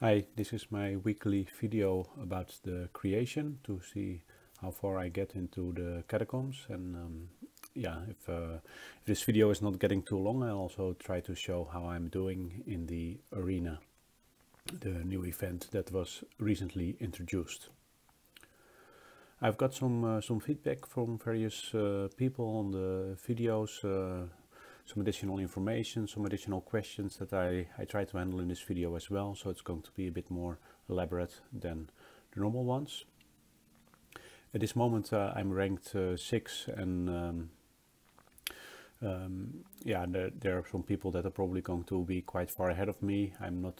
Hi, this is my weekly video about the creation to see how far I get into the catacombs. And if this video is not getting too long, I'll also try to show how I'm doing in the arena, the new event that was recently introduced. I've got some feedback from various people on the videos, some additional information, some additional questions that I try to handle in this video as well, so it's going to be a bit more elaborate than the normal ones. At this moment I'm ranked 6 and there are some people that are probably going to be quite far ahead of me. I'm not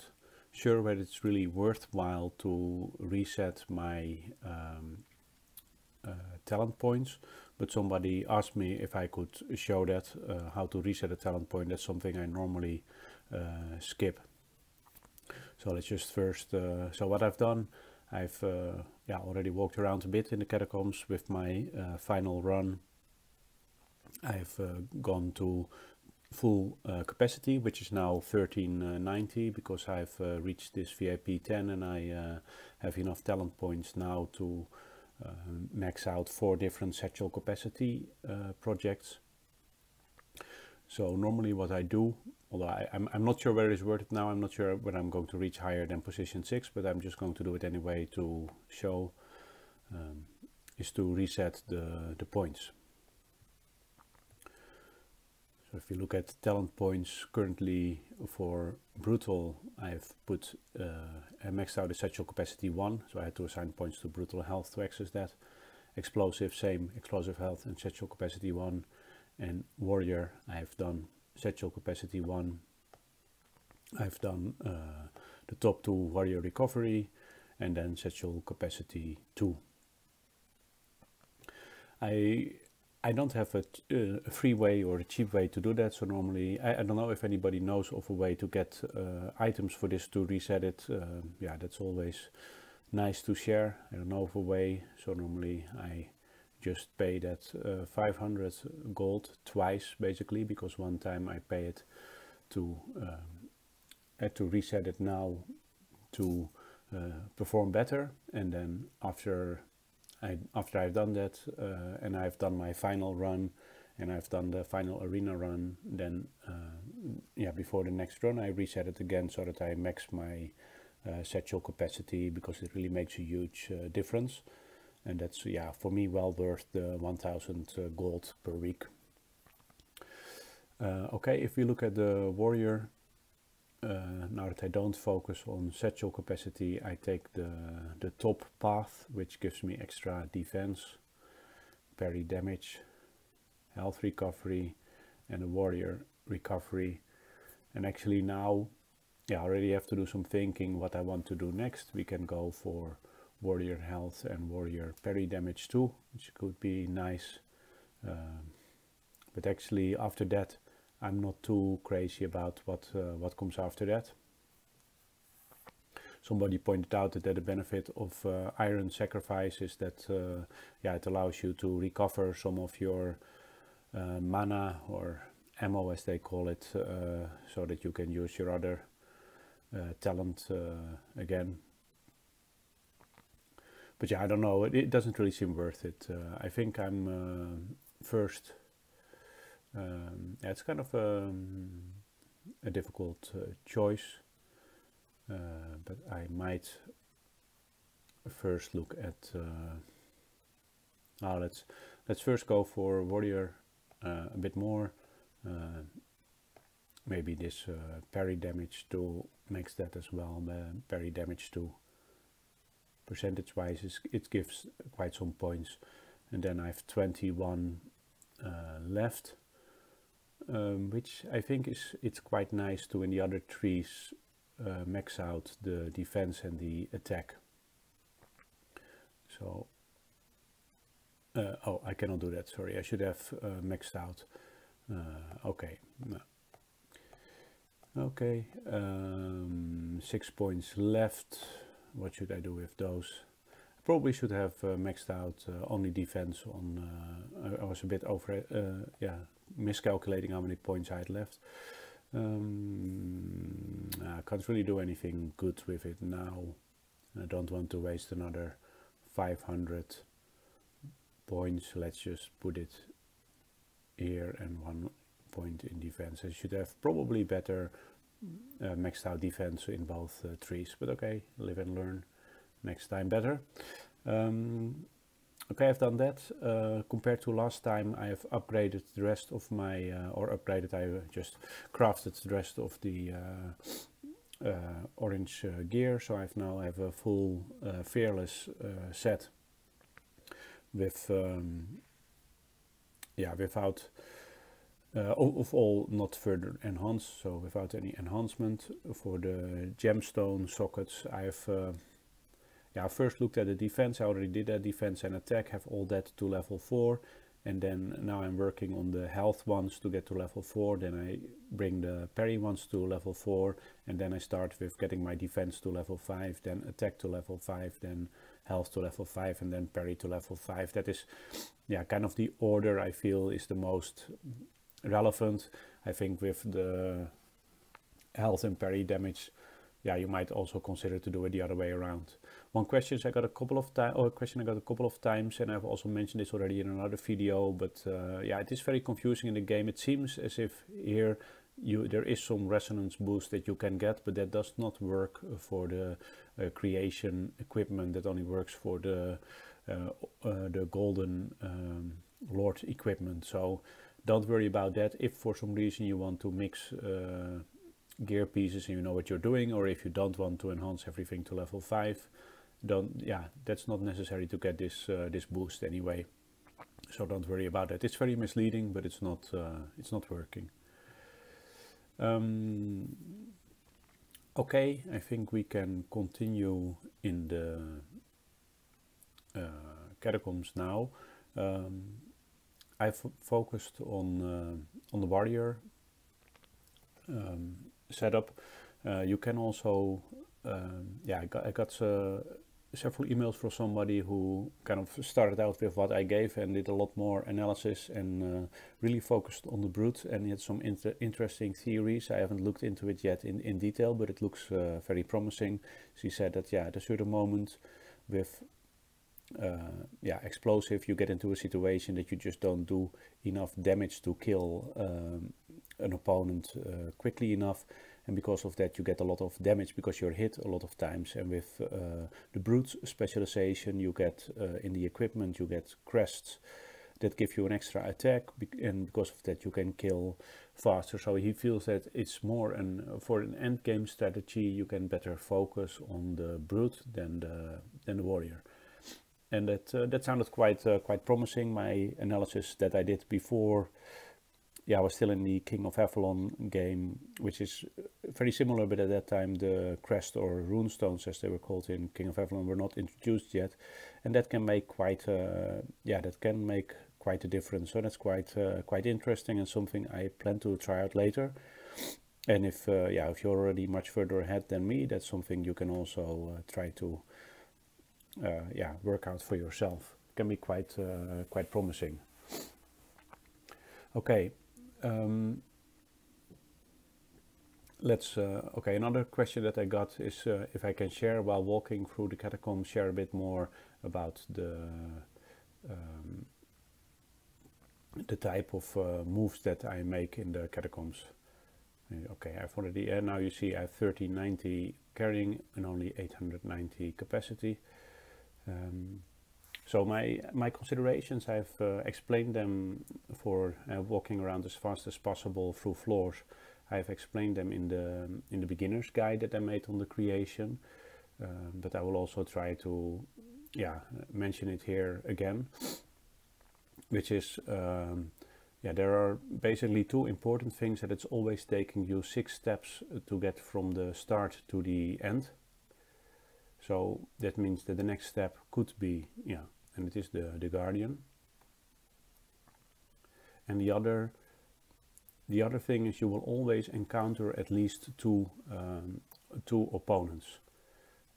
sure whether it's really worthwhile to reset my talent points, but somebody asked me if I could show that, how to reset a talent point. That's something I normally skip. So let's just first, so what I've done, I've already walked around a bit in the catacombs with my final run. I've gone to full capacity, which is now 1390, because I've reached this VIP 10 and I have enough talent points now to max out 4 different satchel capacity projects. So normally what I do, although I'm not sure where it's worth it now, I'm not sure whether I'm going to reach higher than position 6, but I'm just going to do it anyway to show, is to reset the points. So if you look at talent points currently for brutal, I've put I maxed out the satchel capacity 1, so I had to assign points to brutal health to access that. Explosive, same, explosive health and satchel capacity 1. And warrior, I've done satchel capacity 1. I've done the top 2 warrior recovery and then satchel capacity 2. I don't have a free way or a cheap way to do that, so normally I don't know if anybody knows of a way to get items for this to reset it. That's always nice to share. I don't know of a way, so normally I just pay that 500 gold twice basically, because one time I pay it to reset it now to perform better, and then after I've done that and I've done my final run and I've done the final arena run, then before the next run I reset it again so that I max my satchel capacity, because it really makes a huge difference, and that's for me well worth the 1000 gold per week. Okay, if we look at the warrior, now that I don't focus on satchel capacity, I take the top path, which gives me extra defense, parry damage, health recovery, and a warrior recovery. And actually now, I already have to do some thinking what I want to do next. We can go for warrior health and warrior parry damage too, which could be nice. But actually after that, I'm not too crazy about what comes after that. Somebody pointed out that the benefit of iron sacrifice is that it allows you to recover some of your mana or ammo, as they call it, so that you can use your other talent again. But I don't know, it doesn't really seem worth it. I think I'm first. It's kind of a difficult choice, but I might first look at. Let's first go for warrior a bit more. Maybe this parry damage to makes that as well. Parry damage to percentage-wise, it gives quite some points, and then I have 21 left. Which I think it's quite nice to, in the other trees, max out the defense and the attack. So I cannot do that, sorry, I should have maxed out. Okay, no. Okay, 6 points left. What should I do with those? I probably should have maxed out only defense on. I was a bit over miscalculating how many points I had left. I can't really do anything good with it now. I don't want to waste another 500 points. Let's just put it here and 1 point in defense. I should have probably better maxed out defense in both trees, but okay, live and learn. Next time better. Okay, I've done that. Compared to last time, I have upgraded the rest of my, I just crafted the rest of the orange gear. So I now have a full fearless set with, without, of all not further enhanced, so without any enhancement. For the gemstone sockets, I have I first looked at the defense. I already did that. Defense and attack, have all that to level 4, and then now I'm working on the health ones to get to level 4. Then I bring the parry ones to level 4, and then I start with getting my defense to level 5, then attack to level 5, then health to level 5, and then parry to level 5. That is kind of the order I feel is the most relevant. I think with the health and parry damage, you might also consider to do it the other way around. One question I got a couple of times, and I've also mentioned this already in another video, but it is very confusing in the game. It seems as if here there is some resonance boost that you can get, but that does not work for the creation equipment. That only works for the golden lord equipment. So don't worry about that. If for some reason you want to mix gear pieces and you know what you're doing, or if you don't want to enhance everything to level 5, that's not necessary to get this this boost anyway. So don't worry about that. It's very misleading, but it's not working. Okay, I think we can continue in the catacombs now. I've focused on the warrior setup. You can also, I got several emails from somebody who kind of started out with what I gave and did a lot more analysis and really focused on the brute, and he had some interesting theories. I haven't looked into it yet in detail, but it looks very promising. She said that at a certain moment with explosive, you get into a situation that you just don't do enough damage to kill an opponent quickly enough, and because of that you get a lot of damage because you're hit a lot of times. And with the brute specialization, you get in the equipment you get crests that give you an extra attack, and because of that you can kill faster. So he feels that it's more for an end game strategy you can better focus on the brute than the warrior. And that sounded quite promising. My analysis that I did before, I was still in the King of Avalon game, which is very similar, but at that time the crest or runestones, as they were called in King of Avalon, were not introduced yet, and that can make quite a difference. So that's quite interesting and something I plan to try out later. And if you're already much further ahead than me, that's something you can also try to work out for yourself. It can be quite promising. Okay. Another question that I got is if I can share while walking through the catacombs, share a bit more about the type of moves that I make in the catacombs. Okay, I've already, now you see I have 1390 carrying and only 890 capacity. So my considerations, I've explained them for walking around as fast as possible through floors. I've explained them in the beginner's guide that I made on the creation, but I will also try to mention it here again, which is there are basically two important things, that it's always taking you 6 steps to get from the start to the end. So that means that the next step could be, and it is the guardian. And the other thing is you will always encounter at least two opponents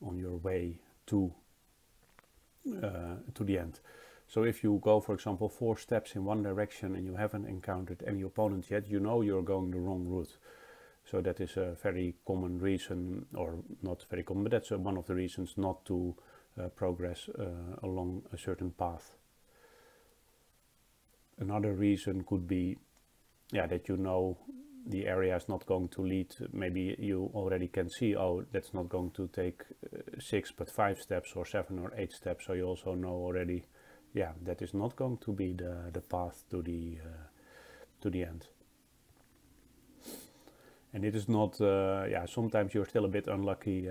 on your way to the end. So if you go, for example, 4 steps in one direction and you haven't encountered any opponent yet, you know you're going the wrong route. So that is a very common reason, or not very common, but that's one of the reasons not to progress along a certain path. Another reason could be, yeah, that you know the area is not going to lead. Maybe you already can see, oh, that's not going to take 6 but 5 steps or 7 or 8 steps. So you also know already, yeah, that is not going to be the path to the end. And it is not, yeah, sometimes you're still a bit unlucky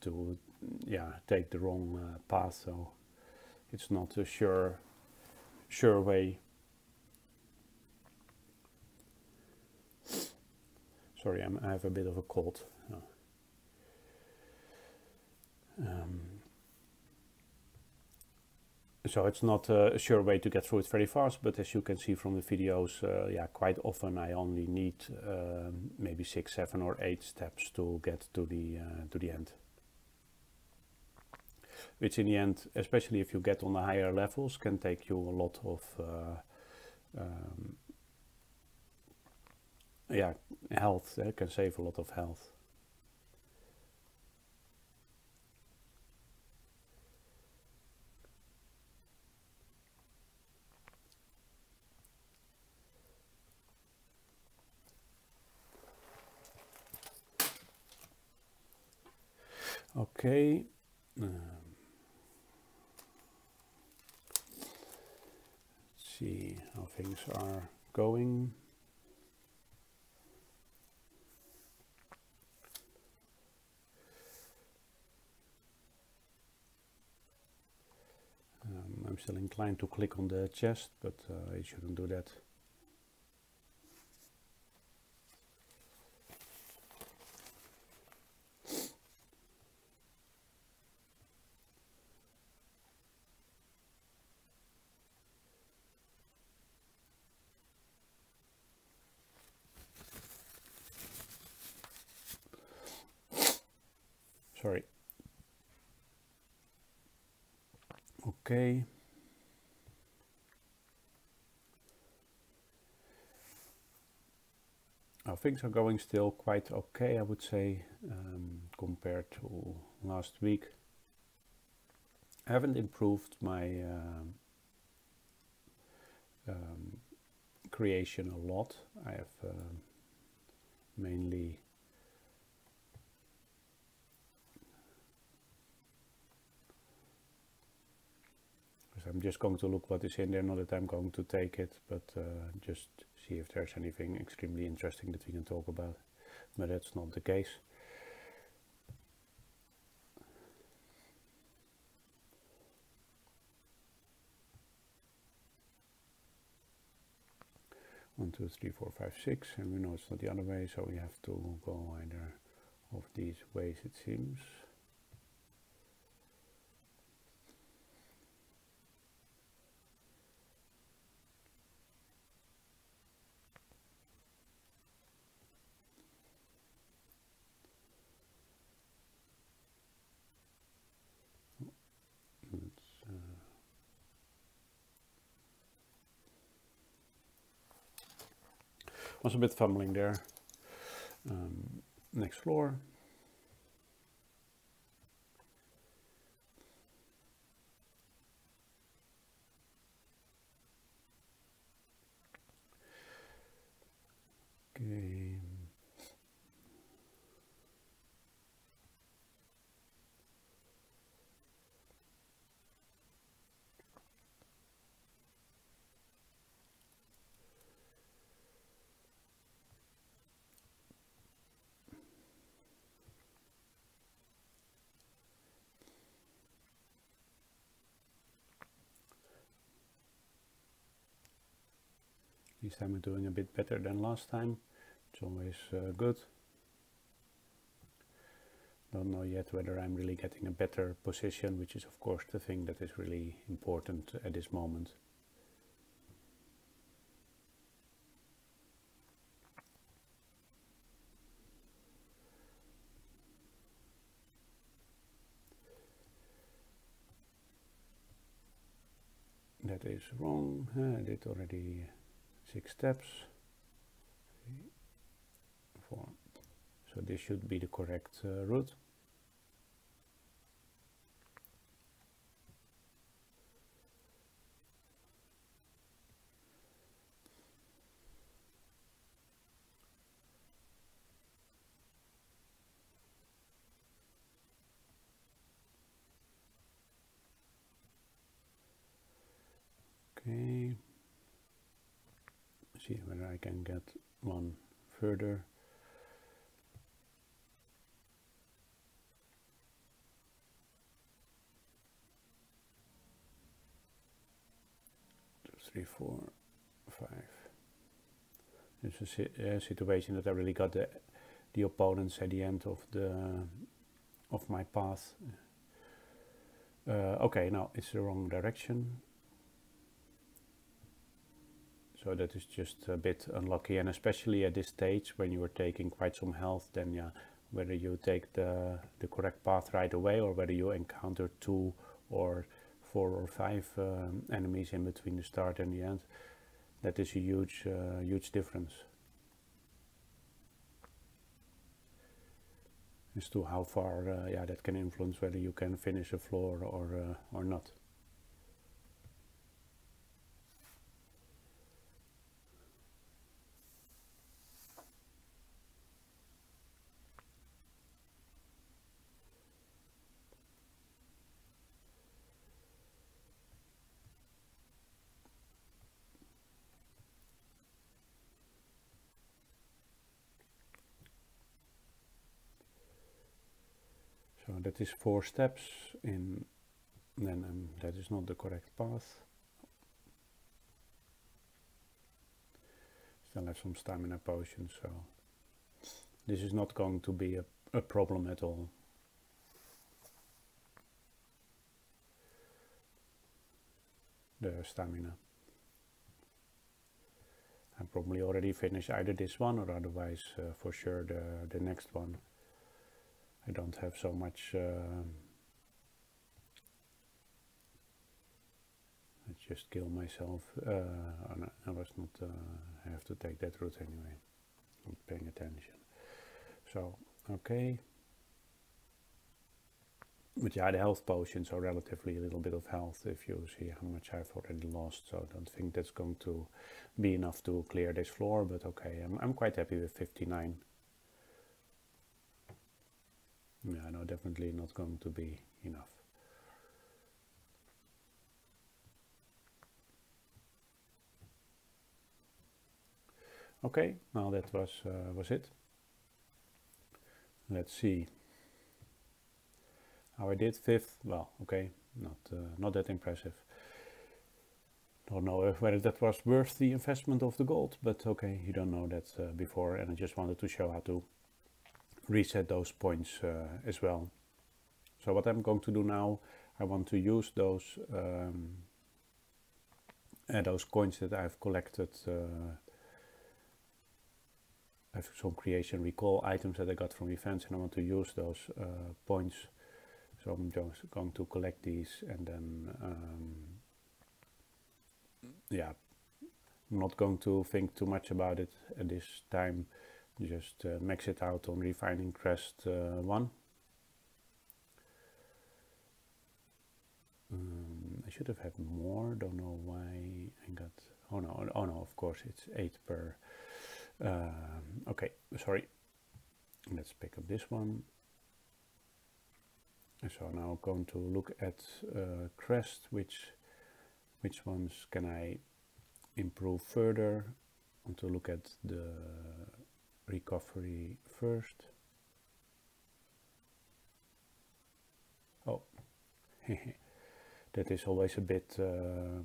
to, yeah, take the wrong path. So it's not a sure way. Sorry, I have a bit of a cold. So it's not a sure way to get through it very fast, but as you can see from the videos, yeah, quite often I only need maybe 6, 7 or 8 steps to get to the end. Which in the end, especially if you get on the higher levels, can take you a lot of yeah, health. It can save a lot of health. Okay. Let's see how things are going. I'm still inclined to click on the chest, but I shouldn't do that. Sorry. Okay. Things are going still quite okay, I would say, compared to last week. I haven't improved my creation a lot. I have mainly I'm just going to look what is in there, not that I'm going to take it, but just see if there's anything extremely interesting that we can talk about. But that's not the case. One, two, three, four, five, six, and we know it's not the other way, so we have to go either of these ways, it seems. Was a bit fumbling there. Next floor. Okay. This time we're doing a bit better than last time. It's always good. Don't know yet whether I'm really getting a better position, which is of course the thing that is really important at this moment. That is wrong. I did already 6 steps. 3, 4, So this should be the correct route. Okay, see whether I can get one further. Two, three, four, five. It's a situation that I really got the opponents at the end of my path. Okay, now it's the wrong direction. So that is just a bit unlucky, and especially at this stage when you are taking quite some health, then yeah, whether you take the correct path right away or whether you encounter 2 or 4 or 5 enemies in between the start and the end, that is a huge difference as to how far yeah, that can influence whether you can finish a floor or not. So that is 4 steps in, then that is not the correct path. Still have some stamina potions, so this is not going to be a problem at all. The stamina. I probably already finished either this one or otherwise for sure the next one. I don't have so much. I just kill myself. I was not. I have to take that route anyway. Not paying attention. So okay. But yeah, the health potions are relatively a little bit of health if you see how much I've already lost. So I don't think that's going to be enough to clear this floor. But okay, I'm quite happy with 59. Yeah, no, definitely not going to be enough. Okay, well that was it. Let's see how I did. 5th, well, okay, not that impressive. Don't know whether that was worth the investment of the gold, but okay, you don't know that before, and I just wanted to show how to reset those points as well. So what I'm going to do now, I want to use those coins that I've collected. I have some creation recall items that I got from events, and I want to use those points. So I'm just going to collect these, and then yeah, I'm not going to think too much about it at this time. Just max it out on Refining Crest 1. I should have had more, don't know why I got, oh no, of course it's 8 per, okay, sorry, let's pick up this one. So now I'm going to look at Crest, which ones can I improve further. I want to look at the recovery first. Oh, that is always a bit, I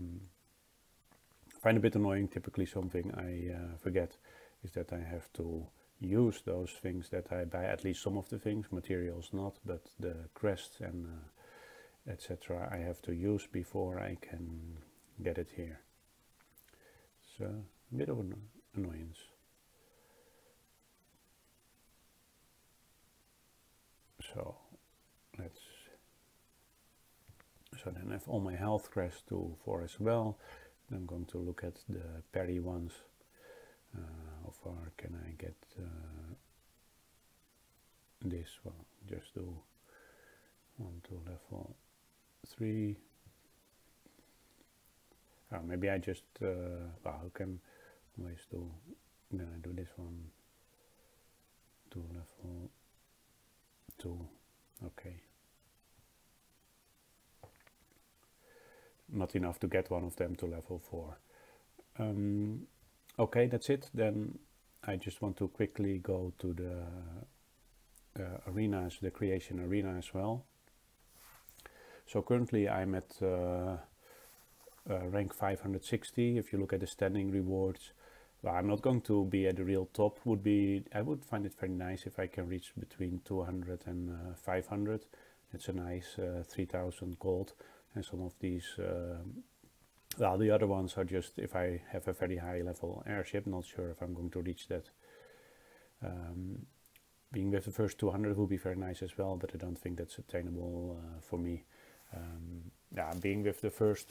find a bit annoying. Typically something I forget is that I have to use those things that I buy, at least some of the things, materials not, but the crests and etc. I have to use before I can get it here. It's a bit of an annoyance. So let's, so then I have all my health crests for as well. Then I'm going to look at the parry ones. How far can I get? this one, just do 1 to level 3. Maybe I just well, I can always do, then I do this one to level 2. Okay, not enough to get one of them to level 4. Okay, that's it. Then I just want to quickly go to the arenas, the creation arena as well. So currently I'm at rank 560. If you look at the standing rewards, well, I'm not going to be at the real top. I would find it very nice if I can reach between 200 and 500. It's a nice 3000 gold, and some of these well, the other ones are just if I have a very high level airship. Not sure if I'm going to reach that. Being with the first 200 would be very nice as well, but I don't think that's attainable for me. Yeah, being with the first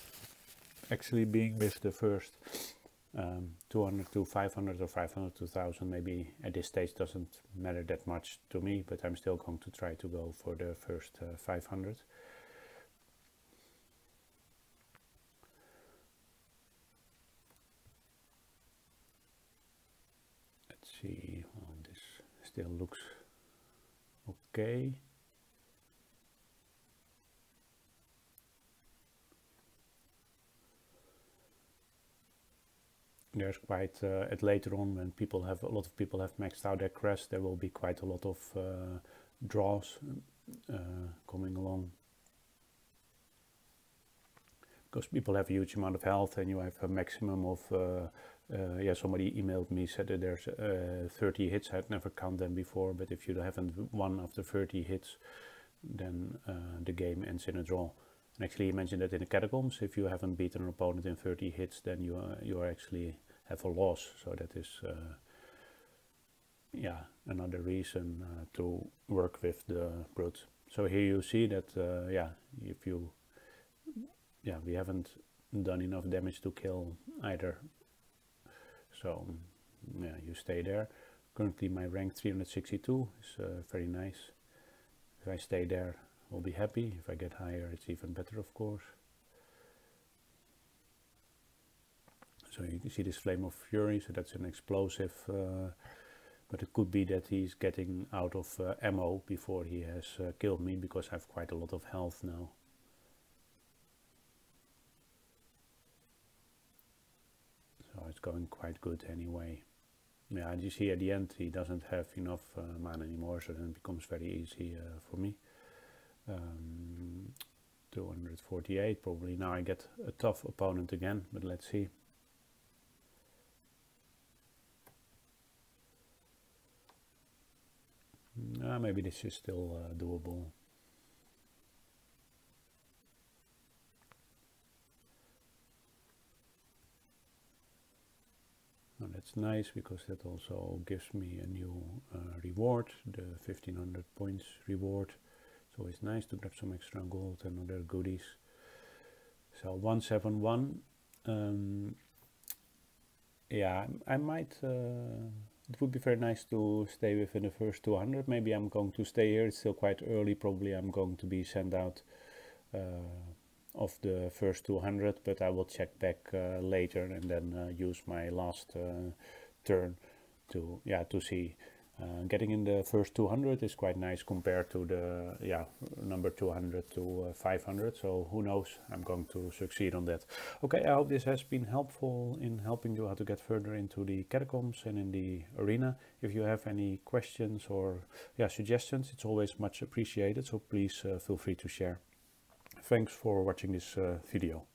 200 to 500 or 500 to 1000 maybe at this stage doesn't matter that much to me, but I'm still going to try to go for the first 500. Let's see, well, this still looks okay. There's quite at later on when a lot of people have maxed out their crest, there will be quite a lot of draws coming along, because people have a huge amount of health and you have a maximum of yeah, somebody emailed me, said that there's 30 hits. I'd never count them before, but if you haven't won after 30 hits, then the game ends in a draw. And actually he mentioned that in the Catacombs, if you haven't beaten an opponent in 30 hits, then you actually have a loss. So that is yeah, another reason to work with the brute. So here you see that yeah, we haven't done enough damage to kill either. So yeah, you stay there. Currently my rank 362 is very nice. If I stay there, I'll be happy. If I get higher, it's even better, of course. So you can see this Flame of Fury, so that's an explosive, but it could be that he's getting out of ammo before he has killed me, because I have quite a lot of health now. So it's going quite good anyway. Yeah, and you see at the end he doesn't have enough mana anymore, so then it becomes very easy for me. 248, probably now I get a tough opponent again, but let's see. Maybe this is still doable. Now that's nice, because that also gives me a new reward, the 1500 points reward. It's always nice to grab some extra gold and other goodies. So 171. Yeah, I might. It would be very nice to stay within the first 200. Maybe I'm going to stay here. It's still quite early. Probably I'm going to be sent out of the first 200, but I will check back later and then use my last turn to see. Getting in the first 200 is quite nice compared to the number 200 to 500, so who knows, I'm going to succeed on that. Okay, I hope this has been helpful in helping you how to get further into the Catacombs and in the arena. If you have any questions or suggestions, it's always much appreciated, so please feel free to share. Thanks for watching this video.